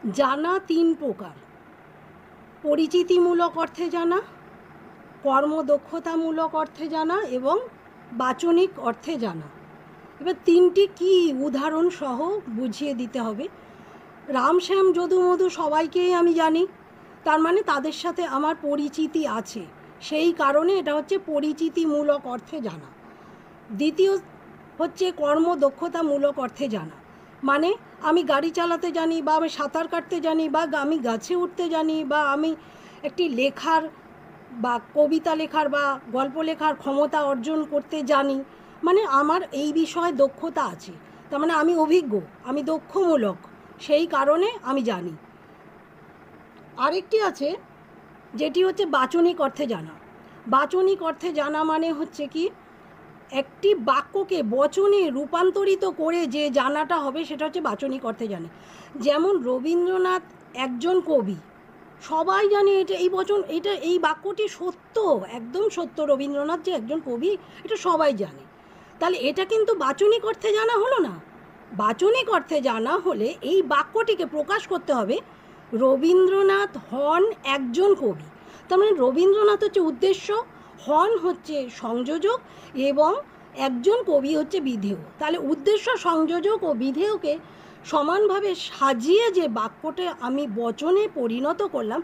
জানা তিন প্রকার: পরিচিতিমূলক অর্থে জানা, কর্মদক্ষতামূলক অর্থে জানা এবং বাচনিক অর্থে জানা। এবার তিনটি কি উদাহরণ সহ বুঝিয়ে দিতে হবে। রাম শ্যাম যদু মধু সবাইকেই আমি জানি, তার মানে তাদের সাথে আমার পরিচিতি আছে, সেই কারণে এটা হচ্ছে পরিচিতিমূলক অর্থে জানা। দ্বিতীয় হচ্ছে কর্মদক্ষতামূলক অর্থে জানা, মানে আমি গাড়ি চালাতে জানি, বা আমি সাঁতার কাটতে জানি, বা আমি গাছে উঠতে জানি, বা আমি একটি লেখার বা কবিতা লেখার বা গল্প লেখার ক্ষমতা অর্জন করতে জানি, মানে আমার এই বিষয়ে দক্ষতা আছে, তার মানে আমি অভিজ্ঞ, আমি দক্ষমূলক, সেই কারণে আমি জানি। আরেকটি আছে যেটি হচ্ছে বাচনিক অর্থে জানা। বাচনিক অর্থে জানা মানে হচ্ছে কি, একটি বাক্যকে বচনে রূপান্তরিত করে যে জানাটা হবে সেটা হচ্ছে বাচনিক অর্থে জানে। যেমন রবীন্দ্রনাথ একজন কবি, সবাই জানে এটা, এই বচন, এটা এই বাক্যটি সত্য, একদম সত্য, রবীন্দ্রনাথ যে একজন কবি এটা সবাই জানে। তাহলে এটা কিন্তু বাচনিক অর্থে জানা হলো না। বাচনিক অর্থে জানা হলে এই বাক্যটিকে প্রকাশ করতে হবে রবীন্দ্রনাথ হন একজন কবি, তার মানে রবীন্দ্রনাথ হচ্ছে উদ্দেশ্য, হন হচ্ছে সংযোজক এবং একজন কবি হচ্ছে বিধেয়। তাহলে উদ্দেশ্য, সংযোজক ও বিধেয়কে সমানভাবে সাজিয়ে যে বাক্যটা আমি বচনে পরিণত করলাম